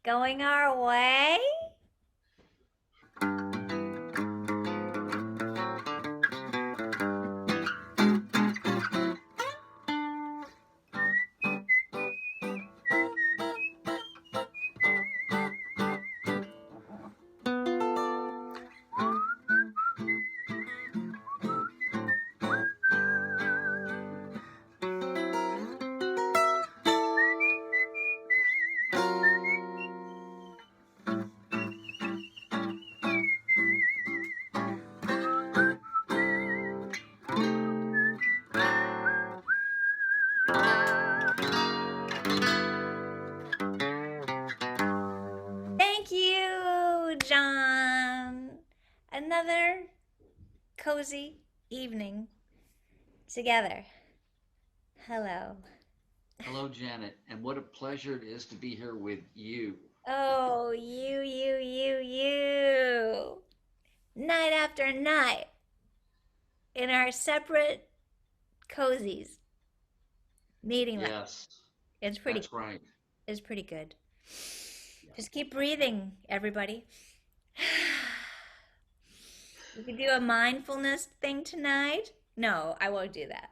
going our way. Thank you, John. Another cozy evening together. Hello. Hello, Janet, and what a pleasure it is to be here with you. Oh, you. Night after night in our separate cozies, meeting them. Yes, It's pretty, that's right. it's pretty good. Yeah. Just keep breathing, everybody. We could do a mindfulness thing tonight. No, I won't do that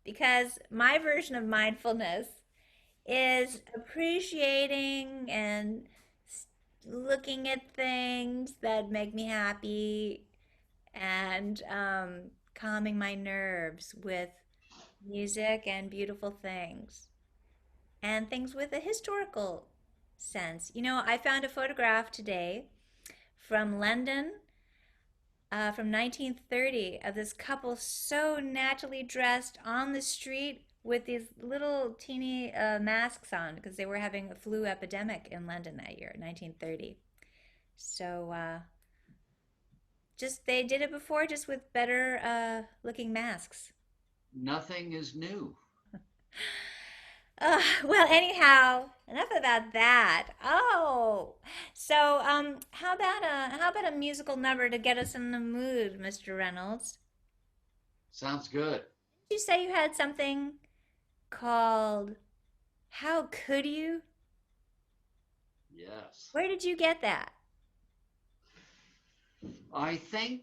because my version of mindfulness is appreciating and looking at things that make me happy and calming my nerves with music and beautiful things and things with a historical sense. I found a photograph today from London from 1930 of this couple so naturally dressed on the street with these little teeny masks on because they were having a flu epidemic in London that year, 1930. So just they did it before, just with better looking masks. Nothing is new. Well, anyhow, enough about that. Oh, so how about a musical number to get us in the mood, Mr. Reynolds? Sounds good. Did you say you had something called How Could You? Yes. Where did you get that? I think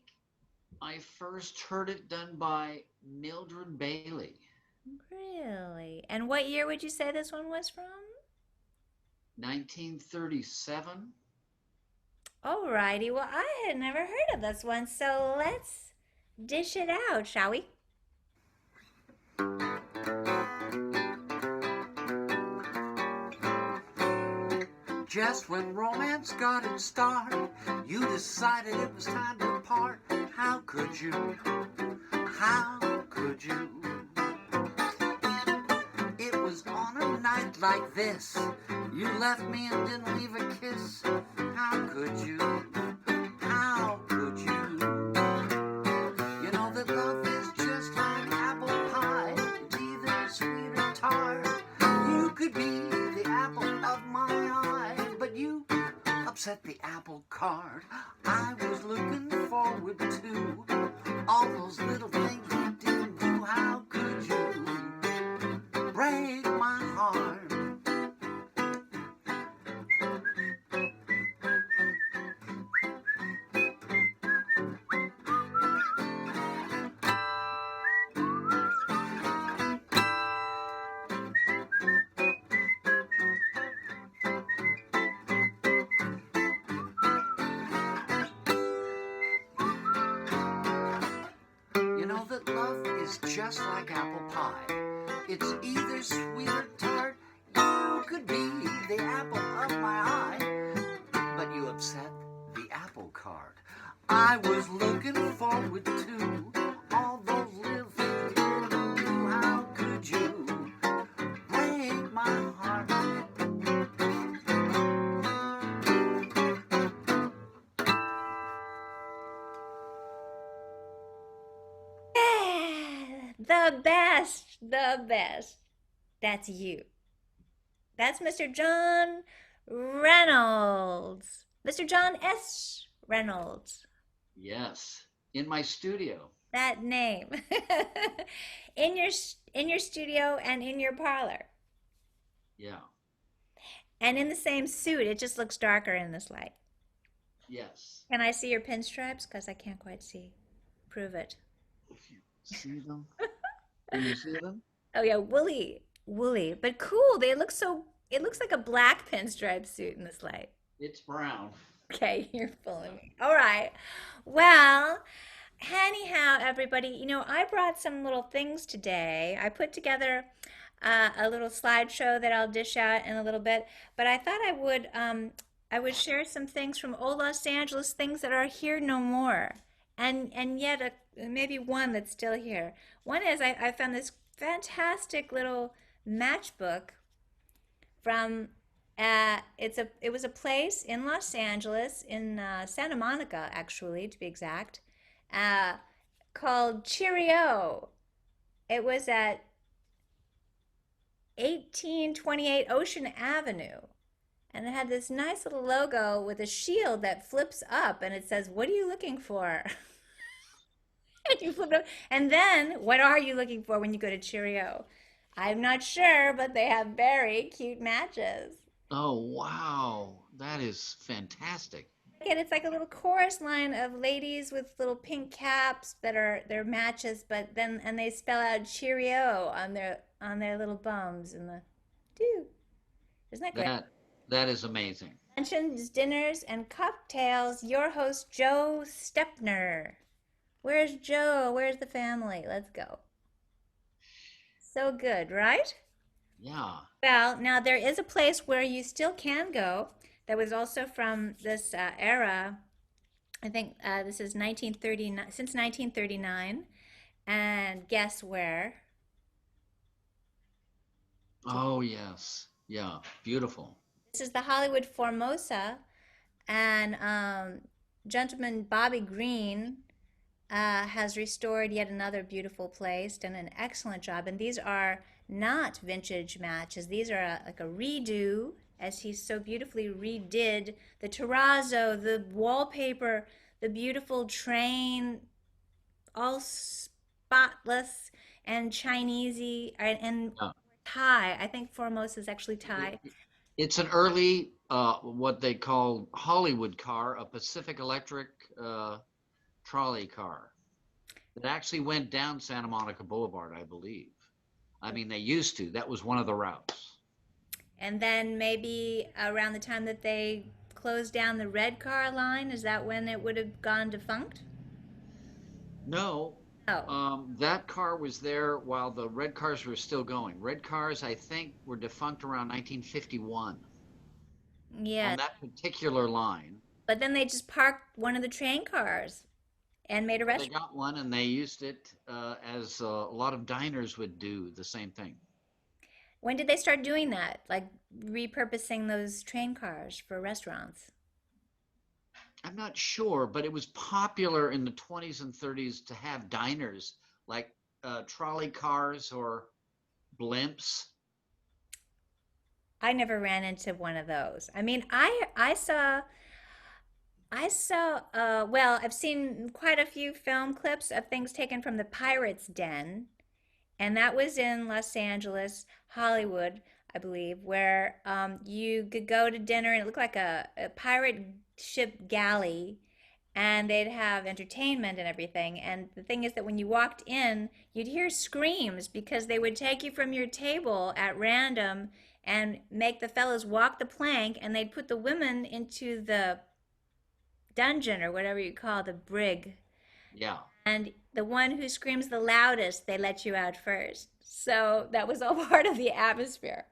I first heard it done by Mildred Bailey, Really? And what year would you say this one was from? 1937. Alrighty, well, I had never heard of this one, so let's dish it out, shall we? Just when romance got its start, you decided it was time to part. How could you? How could you? It was on a night like this. You left me and didn't leave a kiss. How could you? How could you? You know that love is just like apple pie. It's either sweet or tart. You could be the apple of my eye, but you upset the apple cart. I was looking forward to all those little things you didn't do. How could you break my heart? You know that love is just like apple pie. It's either sweet or tart. You could be the apple of my eye, but you upset the apple cart. I was looking forward to all those little things you didn't do. How could you break my heart? Yeah, the best, the best. That's you. That's Mr. John Reynolds. Mr. John S. Reynolds. Yes, in my studio. That name. in your in your studio and in your parlor. Yeah. And in the same suit, it just looks darker in this light. Yes. Can I see your pinstripes? Because I can't quite see. Prove it. If you see them, can you see them? Oh yeah, woolly, woolly, but cool. They look so. It looks like a black pinstripe suit in this light. It's brown. Okay, you're fooling me. All right. Well, anyhow, everybody, I brought some little things today. I put together a little slideshow that I'll dish out in a little bit, but I thought I would share some things from old Los Angeles, things that are here no more, and yet maybe one that's still here. One is I found this fantastic little matchbook from it was a place in Los Angeles in Santa Monica actually to be exact, uh, called Cheerio. It was at 1828 Ocean Avenue, and it had this nice little logo with a shield that flips up and it says, "What are you looking for?" And you flip it up, and then what are you looking for when you go to Cheerio? I'm not sure, but they have very cute matches. Oh, wow. That is fantastic. Again, it's like a little chorus line of ladies with little pink caps that are their matches, but then and they spell out Cheerio on their little bums and the do. Isn't that great? That that is amazing. Luncheons, dinners, and cocktails. Your host Joe Stepner. Where's Joe? Where's the family? Let's go. So good, right? Yeah. Well, now there is a place where you still can go that was also from this era. I think this is 1939, since 1939. And guess where? Oh, yes. Yeah. Beautiful. This is the Hollywood Formosa. And gentleman Bobby Green has restored yet another beautiful place, done an excellent job. And these are not vintage matches. These are like a redo, as he so beautifully redid the terrazzo, the wallpaper, the beautiful train, all spotless and Chinesey and Yeah. Thai. I think Formosa is actually It, Thai. it's an early, what they call Hollywood car, a Pacific Electric uh, trolley car that actually went down Santa Monica Boulevard, I believe. I mean, they used to. That was one of the routes. And then maybe around the time that they closed down the red car line, is that when it would have gone defunct? No, Oh, that car was there while the red cars were still going. Red cars, I think, were defunct around 1951 on yes. that particular line. But then they just parked one of the train cars and made a Well, they restaurant. got one and they used it as a lot of diners would do the same thing. When did they start doing that? Like repurposing those train cars for restaurants? I'm not sure, but it was popular in the 20s and 30s to have diners like trolley cars or blimps. I never ran into one of those. I mean, I saw well, I've seen quite a few film clips of things taken from the Pirates Den, and that was in Los Angeles, Hollywood, I believe, where you could go to dinner and it looked like a pirate ship galley, and they'd have entertainment and everything. And the thing is that when you walked in, you'd hear screams because they would take you from your table at random and make the fellas walk the plank, and they'd put the women into the dungeon or whatever you call the brig, Yeah. and the one who screams the loudest, they let you out first. So that was all part of the atmosphere.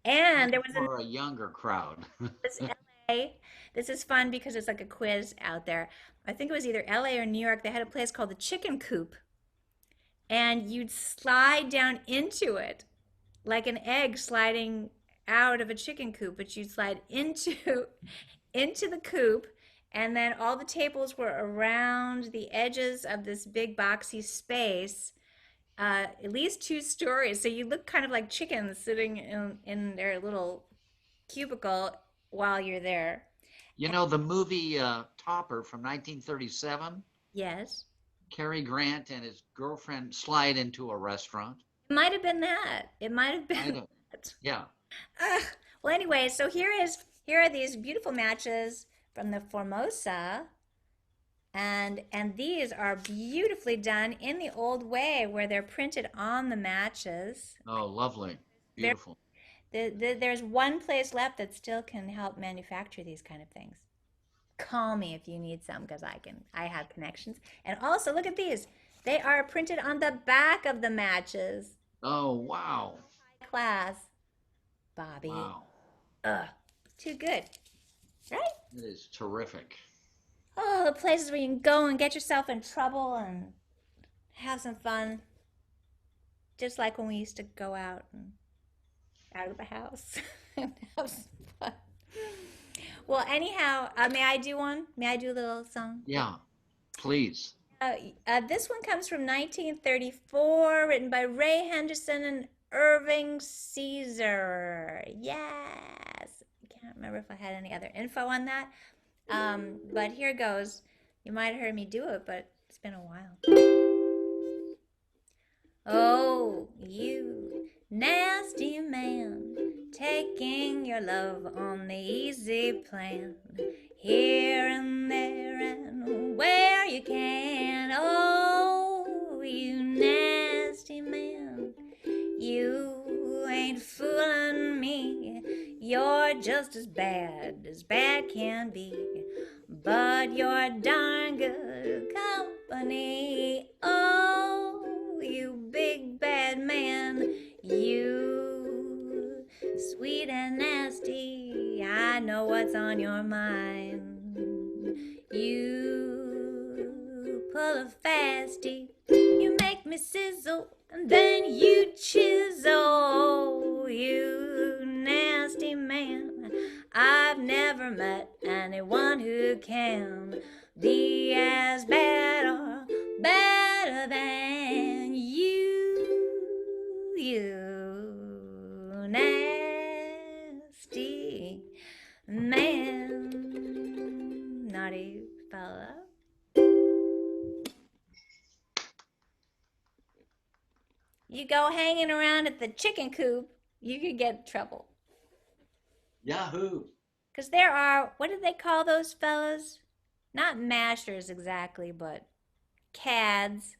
And That's there was another for a younger crowd. this LA. This is fun because it's like a quiz out there. I think it was either LA or New York. They had a place called the Chicken Coop, and you'd slide down into it like an egg sliding out of a chicken coop, but you'd slide into the coop, and then all the tables were around the edges of this big boxy space, at least 2 stories. So you look kind of like chickens sitting in their little cubicle while you're there. You know, the movie Topper from 1937, Yes. Cary Grant and his girlfriend slide into a restaurant. It might have been that. It might have I been don't, that. yeah. Ugh. Well, anyway, so here are these beautiful matches from the Formosa, and these are beautifully done in the old way where they're printed on the matches. Oh, lovely. There, Beautiful. there's one place left that still can help manufacture these kind of things. Call me if you need some because I have connections. And also look at these. They are printed on the back of the matches. Oh, wow. Class, Bobby. Wow. Ugh, too good, right? It is terrific. Oh, the places where you can go and get yourself in trouble and have some fun, just like when we used to go out and out of the house and have some fun. Well, anyhow, may I do one? May I do a little song? Yeah, please. Uh, this one comes from 1934, written by Ray Henderson and Irving Caesar. Yes. I can't remember if I had any other info on that. But here goes. You might have heard me do it, but it's been a while. Oh, you nasty man, taking your love on the easy plan, here and there and where you can. Oh, you nasty man, you ain't fooling me. You're just as bad can be, but you're darn good company. Oh, you big bad man, you sweet and nasty, I know what's on your mind. You pull a fasty, you make me sizzle, and then you chisel. You nasty man, I've never met anyone who can be as bad or better than you. You nasty man, naughty fella. You go hanging around at the chicken coop, you could get in trouble. Yahoo. Because there are, what do they call those fellas? Not mashers exactly, but cads.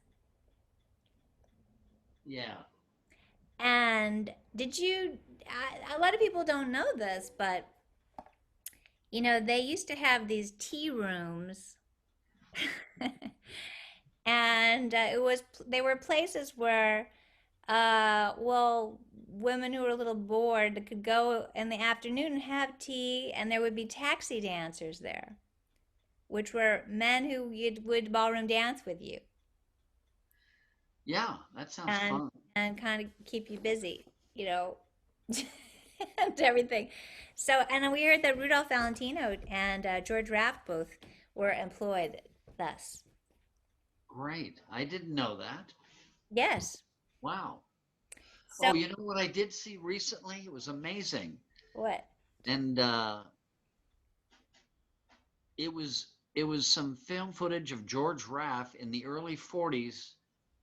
Yeah. And did you, a lot of people don't know this, but you know, they used to have these tea rooms. And they were places where, well, women who were a little bored could go in the afternoon and have tea, and there would be taxi dancers there, which were men who would ballroom dance with you Yeah, that sounds and fun. kind of keep you busy, you know, and everything. So, and we heard that Rudolph Valentino and George Raft both were employed thus. Great. I didn't know that. Yes. Wow. So, Oh, you know what I did see recently? It was amazing. what? And it was some film footage of George Raff in the early 40s,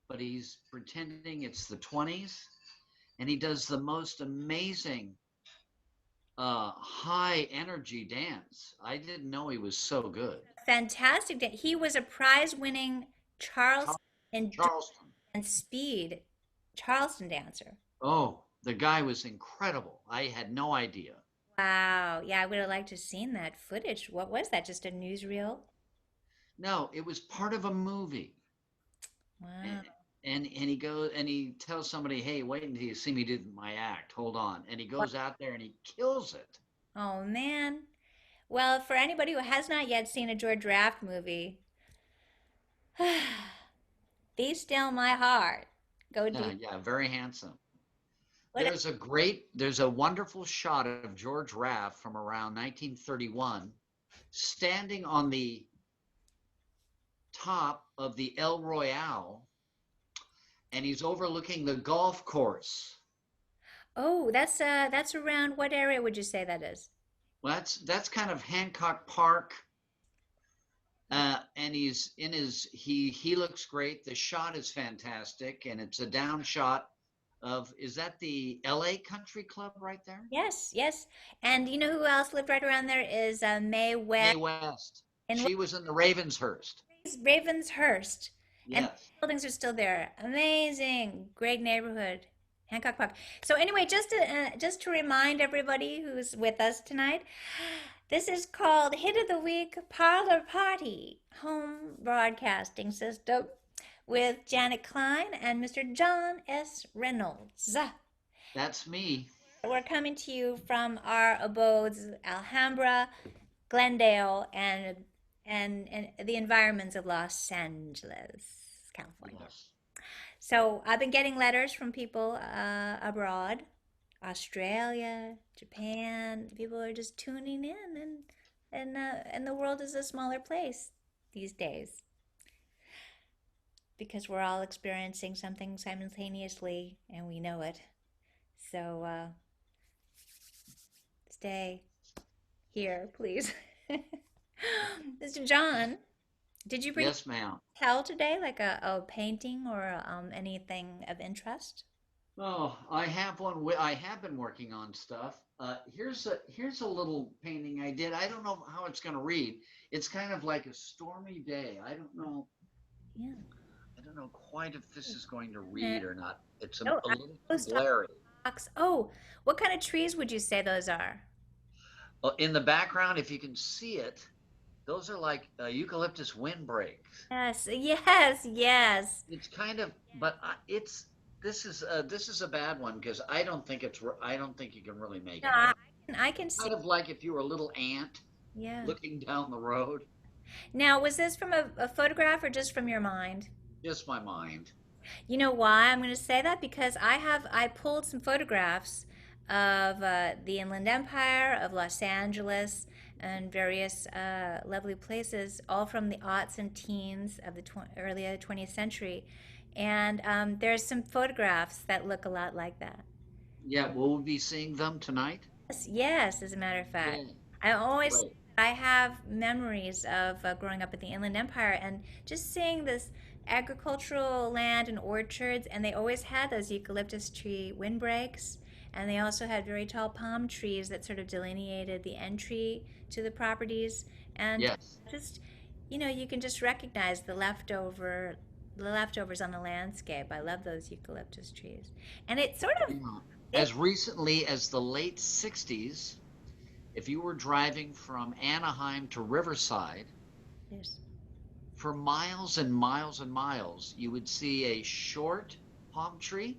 but he's pretending it's the 20s, and he does the most amazing high energy dance. I didn't know he was so good. Fantastic. He was a prize-winning Charles Char- endurance Charleston. and speed Charleston dancer. Oh, the guy was incredible. I had no idea. Wow. Yeah, I would have liked to have seen that footage. What was that? Just a newsreel? No, it was part of a movie. Wow. And, and he goes and he tells somebody, "Hey, wait until you see me do my act. Hold on." And he goes out there and he kills it. Oh, man. Well, for anybody who has not yet seen a George Raft movie, Be Still My Heart. Go Yeah, deep. yeah, very handsome. What? There's a wonderful shot of George Raff from around 1931 standing on the top of the El Royale, and he's overlooking the golf course. Oh, that's around what area would you say that is? Well, that's kind of Hancock Park, and he's in his he looks great. The shot is fantastic, and it's a down shot of, is that the LA Country Club right there? Yes, yes. And you know who else lived right around there is Mae West Mae West. in She was in the Ravenshurst. Ravenshurst. And the Yes. buildings are still there. Amazing. Great neighborhood. Hancock Park. So anyway, just to remind everybody who's with us tonight, this is called Hit of the Week Parlor Party Home Broadcasting System with Janet Klein and Mr. John S. Reynolds. That's me. We're coming to you from our abodes, Alhambra, Glendale, and the environments of Los Angeles, California. Yes. So I've been getting letters from people abroad, Australia, Japan. People are just tuning in, and the world is a smaller place these days because we're all experiencing something simultaneously, and we know it. So stay here, please. Mr. John, did you bring Yes, ma'am. tell today, like a painting or anything of interest? Oh, I have one. I have been working on stuff. Here's a little painting I did. I don't know how it's going to read. It's kind of like a stormy day. I don't know. Yeah. I don't know quite if this is going to Yeah. read or not. It's Oh, a I little was talking blurry. box. Oh, what kind of trees would you say those are? In the background, if you can see it, those are like eucalyptus windbreaks. Yes, yes, yes. It's kind of, but it's this is a bad one because I don't think you can really make No, it out. I can see. Kind of like if you were a little ant Yeah. looking down the road. Now, was this from a photograph or just from your mind? Just my mind. You know why I'm going to say that? Because I pulled some photographs of the Inland Empire, of Los Angeles, and various lovely places, all from the aughts and teens of the early 20th century. And there's some photographs that look a lot like that. Yeah, will we be seeing them tonight? Yes, yes, as a matter of fact. Yeah, I always great. I have memories of growing up in the Inland Empire and just seeing this agricultural land and orchards, and they always had those eucalyptus tree windbreaks, and they also had very tall palm trees that sort of delineated the entry to the properties, and Yes. just you can just recognize the leftovers on the landscape. I love those eucalyptus trees, and it sort of Yeah. it. As recently as the late 60s, if you were driving from Anaheim to Riverside, Yes. for miles and miles and miles, you would see a short palm tree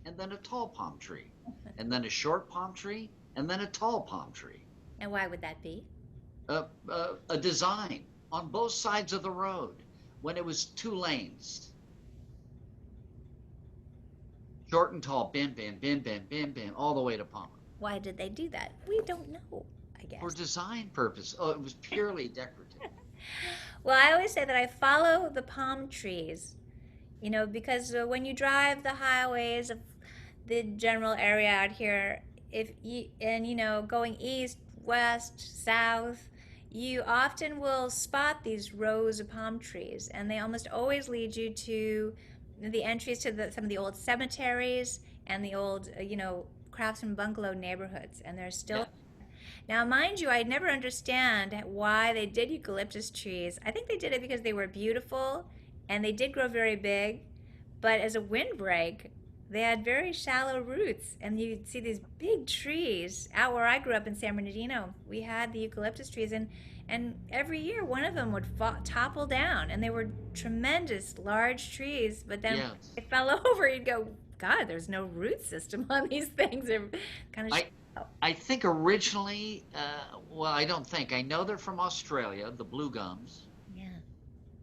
and then a tall palm tree, and then a short palm tree and then a tall palm tree. And why would that be? A design on both sides of the road when it was two lanes, short and tall, bim, bim, bim, bim, bim, bim, all the way to Palmer. Why did they do that? We don't know, I For guess. design purpose. Oh, it was purely decorative. Well, I always say that I follow the palm trees, because when you drive the highways of the general area out here, if you and going east, west, south, you often will spot these rows of palm trees, and they almost always lead you to the entries to some of the old cemeteries and the old, craftsman bungalow neighborhoods, and they're still. Yeah. Now, mind you, I never understand why they did eucalyptus trees. I think they did it because they were beautiful and they did grow very big, but as a windbreak, they had very shallow roots. And you'd see these big trees. Out where I grew up in San Bernardino, we had the eucalyptus trees, and every year one of them would topple down, and they were tremendous, large trees, but then when Yes. they fell over, you'd go, God, there's no root system on these things. They're kind of I I think originally, well, I don't think. I know they're from Australia, the blue gums, yeah.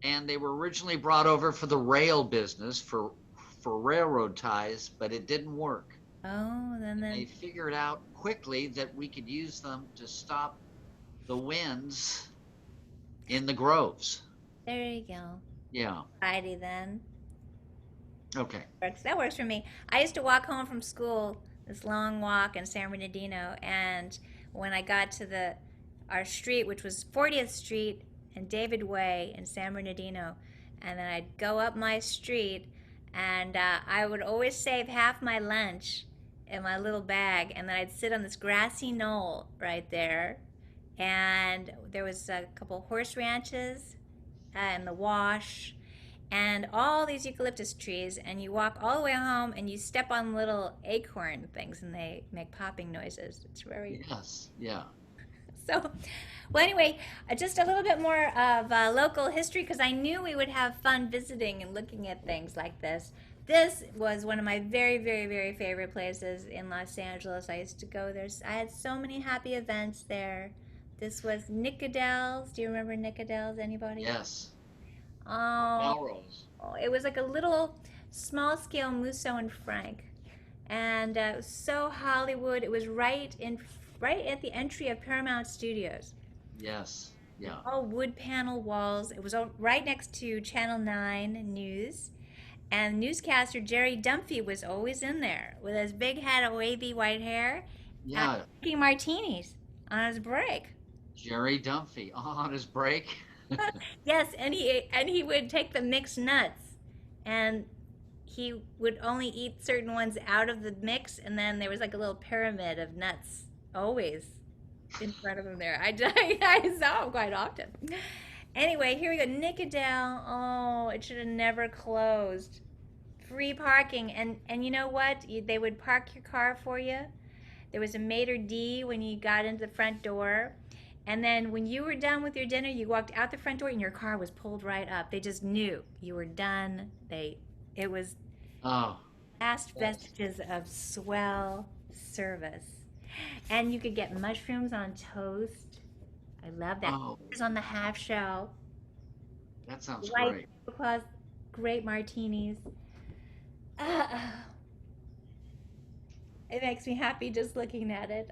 and they were originally brought over for the rail business for railroad ties, but it didn't work. Oh, They then figured out quickly that we could use them to stop the winds in the groves. there you go. Yeah. Friday then. Okay. That works for me. I used to walk home from school, this long walk in San Bernardino, and when I got to our street, which was 40th Street and David Way in San Bernardino, and then I'd go up my street, And I would always save half my lunch in my little bag, and then I'd sit on this grassy knoll right there. And there was a couple horse ranches and the wash and all these eucalyptus trees, and you walk all the way home and you step on little acorn things and they make popping noises. It's very Yes. Yeah. so. Well, anyway, just a little bit more of local history because I knew we would have fun visiting and looking at things like this. This was one of my very, very, very favorite places in Los Angeles. I used to go there. I had so many happy events there. This was Nick Adeles. Do you remember Nick Adeles? Anybody? Yes. Oh, Melrose. it was like a little small scale Musso and Frank, and it was so Hollywood. It was right at the entry of Paramount Studios. Yes. Yeah. All wood panel walls. It was right next to Channel 9 News. And newscaster Jerry Dunphy was always in there with his big head of wavy white hair, Yeah. drinking martinis on his break. Jerry Dunphy on his break. Yes, and he would take the mixed nuts, and he would only eat certain ones out of the mix, and then there was like a little pyramid of nuts always in front of him there. I saw him quite often. Anyway, here we go. Nicodale. Oh, it should have never closed. Free parking, and you know what? They would park your car for you. There was a maitre d' when you got into the front door, and then when you were done with your dinner, you walked out the front door, and your car was pulled right up. They just knew you were done. It was Oh, last that's vestiges of swell service, and you could get mushrooms on toast. I love that. oh, It was on the half shell. that sounds White great. tablecloths, great martinis. It makes me happy just looking at it.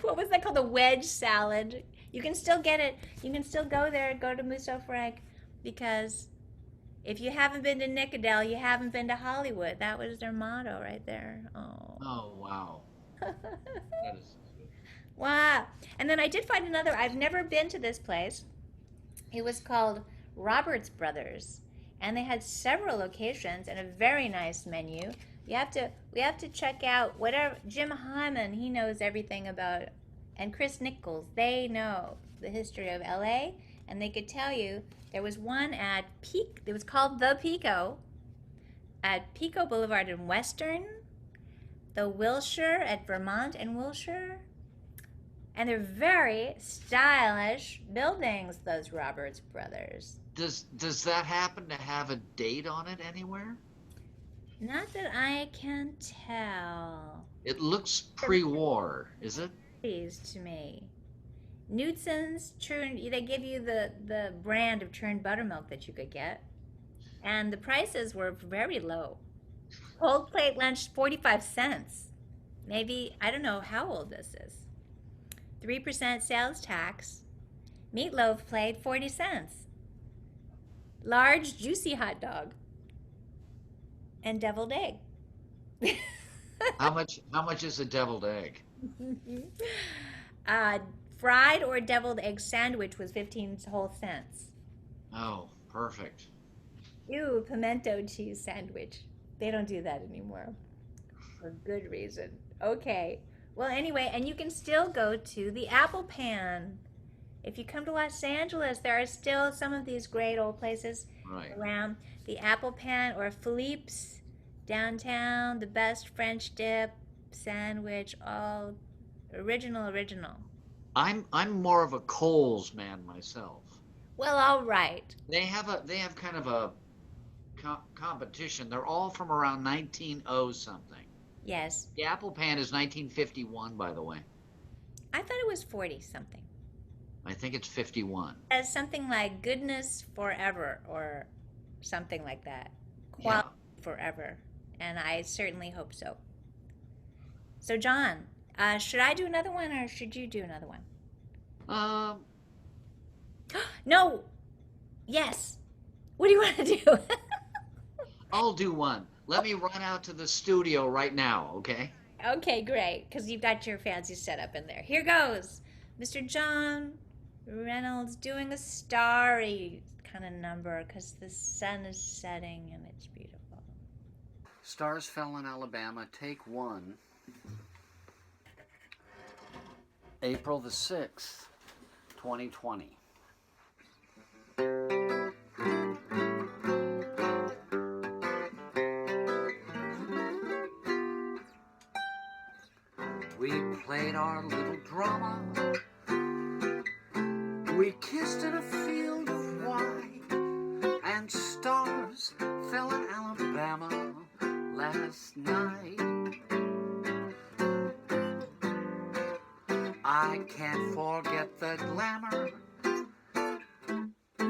What was that called? The wedge salad. You can still get it. You can still go there, go to Musso Frank, because if you haven't been to Nicodale, you haven't been to Hollywood. That was their motto right there. Oh. Oh, wow. That is good. Wow. And then I did find another. I've never been to this place. It was called Roberts Brothers, and they had several locations and a very nice menu. We have to check out whatever Jim Hyman, he knows everything about, and Chris Nichols, they know the history of LA, and they could tell you there was one at Peak, it was called The Pico at Pico Boulevard in Western, the Wilshire at Vermont and Wilshire. And they're very stylish buildings, those Roberts Brothers. Does that happen to have a date on it anywhere? Not that I can tell. It looks pre-war, is it? These to me. Knutson's churned, they give you the brand of churned buttermilk that you could get. And the prices were very low. Cold plate lunch, 45 cents. Maybe, I don't know how old this is. 3% sales tax. Meatloaf plate, 40 cents. Large, juicy hot dog. And deviled egg. How much is a deviled egg? uh, Fried or deviled egg sandwich was 15 whole cents. Oh, perfect. Ew, pimento cheese sandwich. They don't do that anymore. For good reason. Okay. Well, anyway, and you can still go to the Apple Pan. If you come to Los Angeles, there are still some of these great old places Right. around. The Apple Pan or Philippe's downtown, the best French dip sandwich, all original. I'm more of a Kohl's man myself. Well, all right. They have kind of a competition. They're all from around 1900 something. Yes. The Apple Pan is 1951, by the way. I thought it was 40 something. I think it's 51. As something like goodness forever or something like that. Yeah. Quality forever. And I certainly hope so. So, John, should I do another one or should you do another one? Um, No. Yes. What do you want to do? I'll do one. Let me run out to the studio right now, okay? Okay, great. Because you've got your fancy setup in there. Here goes. Mr. John Reynolds doing a starry kind of number because the sun is setting and it's beautiful. Stars Fell in Alabama, take one. April the 6th, 2020. We played our little drama. We kissed in a field of white, and stars fell in Alabama last night. I can't forget the glamour.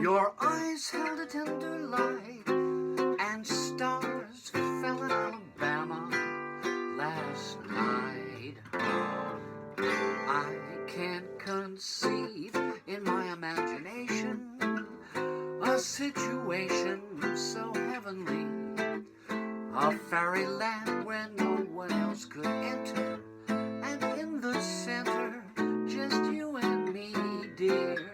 Your eyes held a tender light, and stars fell in Alabama last night. I can't conceive in my imagination a situation so heavenly, a fairyland where no one else could enter, and in the center just you and me, dear.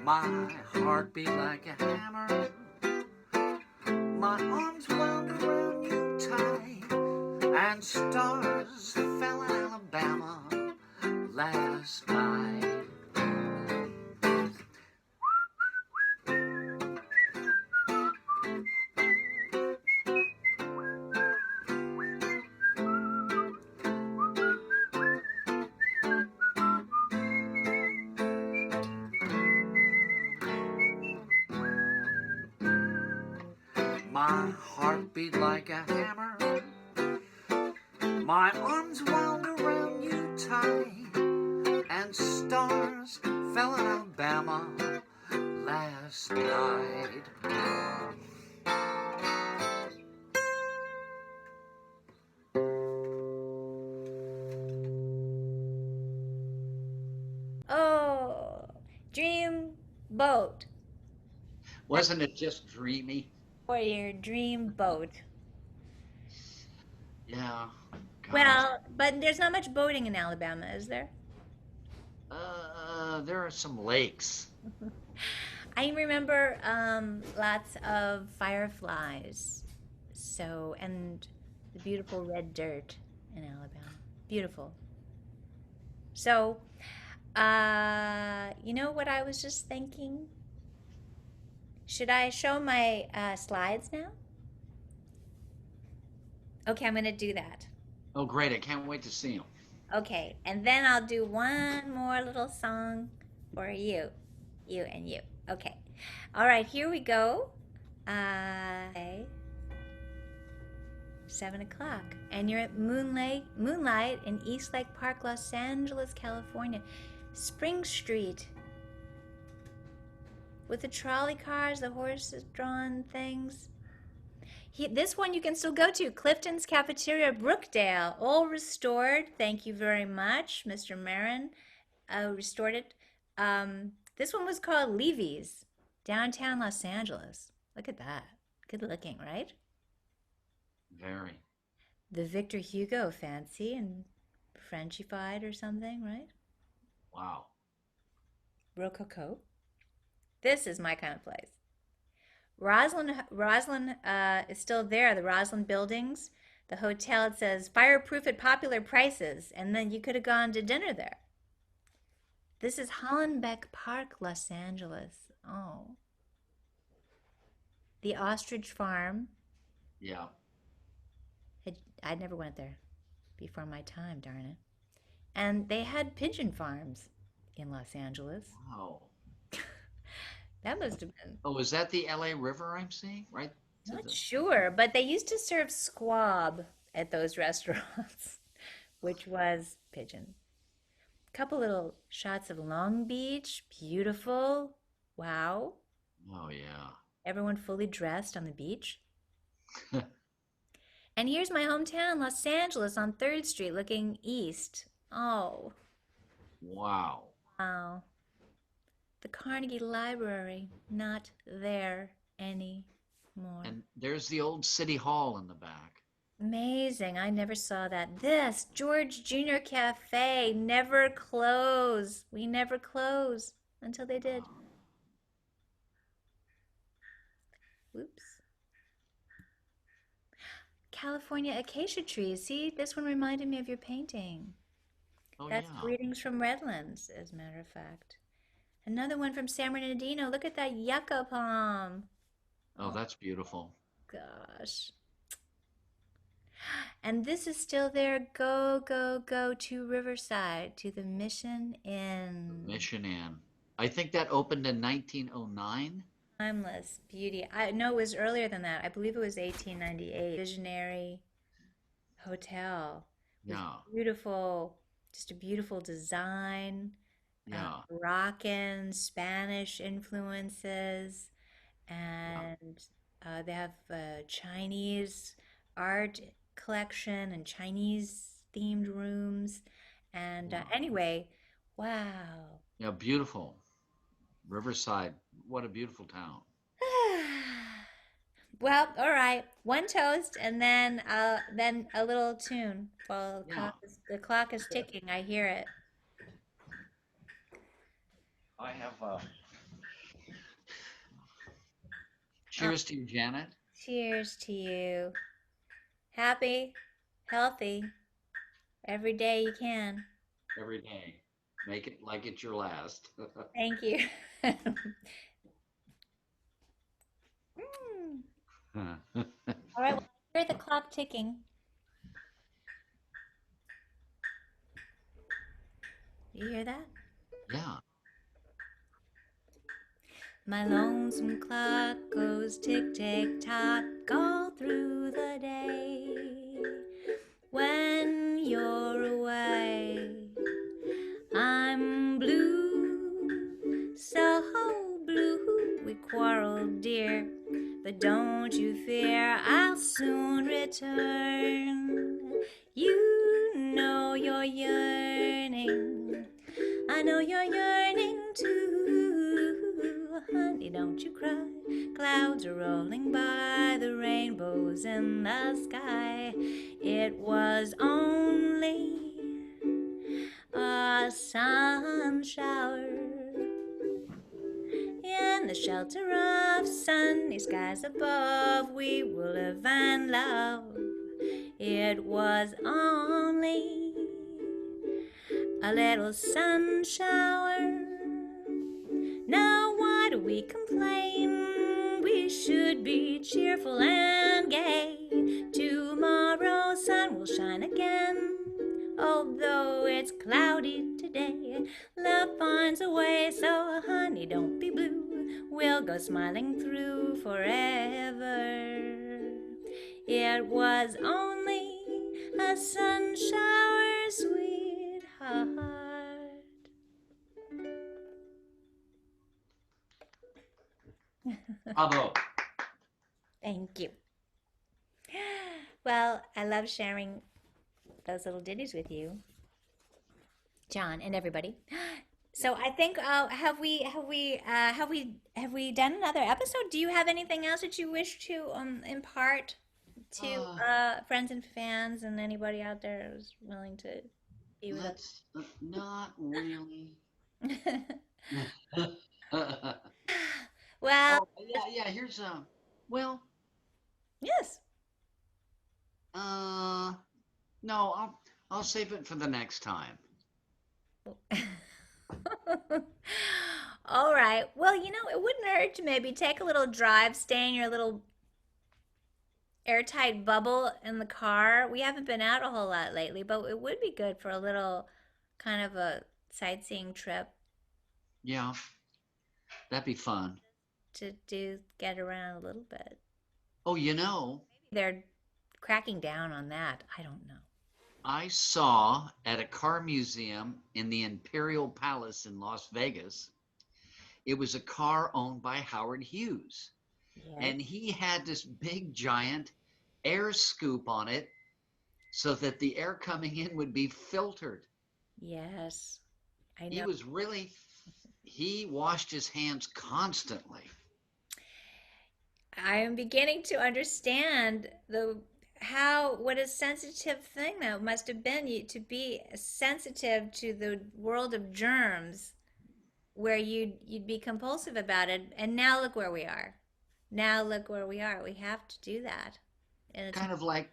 My heart beat like a hammer, my arms wound around you tight, and stars fell in Alabama last night. My heart beat like a hammer, my arms wound around you tight, and stars fell in Alabama last night. Oh, dream boat Wasn't it just dreamy? for your dream boat. Yeah. Gosh. Well, but there's not much boating in Alabama, is there? There are some lakes. I remember lots of fireflies. So, and the beautiful red dirt in Alabama. Beautiful. So, you know what I was just thinking? Should I show my slides now? Okay, I'm going to do that. Oh, great. I can't wait to see them. Okay, and then I'll do one more little song for you. You and you. Okay. All right, here we go. 7 o'clock. And you're at Moonlight in Eastlake Park, Los Angeles, California. Spring Street. With the trolley cars, the horses-drawn things. This one you can still go to. Clifton's Cafeteria, Brookdale. All restored. Thank you very much, Mr. Marin. Restored it. This one was called Levy's, downtown Los Angeles. Look at that. Good looking, right? Very. The Victor Hugo, fancy and Frenchified or something, right? Wow. Rococo. This is my kind of place. Roslyn is still there. The Roslyn buildings, the hotel. It says fireproof at popular prices, and then you could have gone to dinner there. This is Hollenbeck Park, Los Angeles. Oh, the ostrich farm. Yeah. I never went there before my time. Darn it! And they had pigeon farms in Los Angeles. Wow. That must have been. Oh, is that the LA River I'm seeing? Right? Not sure, but they used to serve squab at those restaurants, which was pigeon. Couple little shots of Long Beach, beautiful. Wow. Oh, yeah. Everyone fully dressed on the beach. And here's my hometown, Los Angeles, on 3rd Street, looking east. Oh, Wow. wow. The Carnegie Library, not there anymore. And there's the old City Hall in the back. Amazing. I never saw that. This, George Junior Cafe, never close. We never close until they did. Whoops. California acacia trees. See, this one reminded me of your painting. Oh That's yeah. greetings from Redlands, as a matter of fact. Another one from San Bernardino. Look at that yucca palm. Oh, Oh that's beautiful. gosh. And this is still there. Go, go, go to Riverside, to the Mission Inn. Mission Inn. I think that opened in 1909. Timeless beauty. I know it was earlier than that. I believe it was 1898. Visionary hotel with Yeah, beautiful, just a beautiful design, yeah, Moroccan, Spanish influences, yeah, and they have a Chinese art collection and Chinese themed rooms. And yeah. anyway, wow. Yeah, beautiful. Riverside. What a beautiful town. Well, all right. One toast and then a little tune. Well, Yeah. the clock is ticking. I hear it. I have Oh, cheers to you, Janet. cheers to you. Happy, healthy, every day you can. Every day. Make it like it's your last. Thank you. Mm. All right, well, I hear the clock ticking. You hear that? Yeah. My lonesome clock goes tick tick tock all through the day. When you're away, I'm blue, so blue. We quarreled, dear, but don't you fear, I'll soon return. You know you're yearning, I know you're yearning too. Honey, don't you cry. Clouds are rolling by, the rainbows in the sky. It was only a sun shower in the shelter of sunny skies above. We will live and love. It was only a little sun shower. Now why do we complain? We should be cheerful and gay. Tomorrow's sun will shine again. Although it's cloudy today, love finds a way, so honey, don't be blue. We'll go smiling through forever. It was only a sun shower, sweetheart. Bravo. Thank you. Well, I love sharing those little ditties with you, John, and everybody. So I think have we done another episode? Do you have anything else that you wish to impart to Uh, friends and fans and anybody out there who's willing to be with let's not really. us? Oh, Well, yeah, yeah. Here's well, yes. uh, no, I'll save it for the next time. All right. Well, it wouldn't hurt to maybe take a little drive, stay in your little airtight bubble in the car. We haven't been out a whole lot lately, but it would be good for a little kind of a sightseeing trip Yeah, that'd be fun. to get around a little bit. Oh, you know, They're cracking down on that. I don't know. I saw at a car museum in the Imperial Palace in Las Vegas, it was a car owned by Howard Hughes. Yes. And he had this big giant air scoop on it so that the air coming in would be filtered. Yes. I He know. was really, he washed his hands constantly. I am beginning to understand what a sensitive thing that must have been to be sensitive to the world of germs where you'd be compulsive about it, and now look where we are. Now look where we are. We have to do that. And it's Kind of like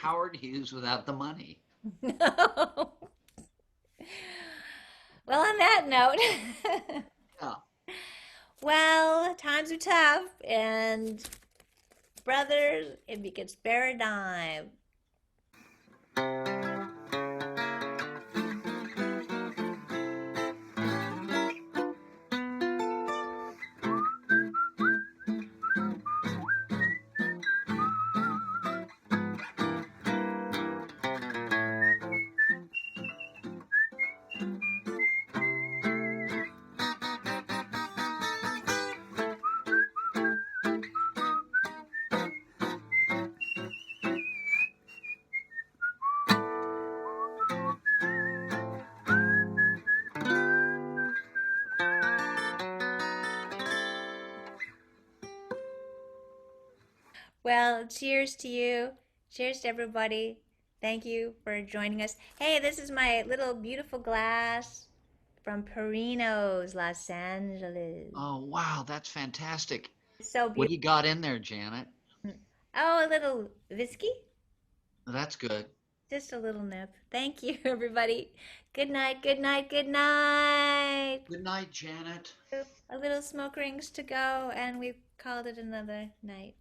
Howard Hughes without the money. No. Well, on that note, Yeah. well, times are tough, and brothers, if you could spare a dime. Well, cheers to you. Cheers to everybody. Thank you for joining us. Hey, this is my little beautiful glass from Perino's, Los Angeles. Oh, wow, that's fantastic. It's so What do beautiful. you got in there, Janet? Oh, a little whiskey? That's good. Just a little nip. Thank you, everybody. Good night, good night, good night. Good night, Janet. A little smoke rings to go, and we've called it another night.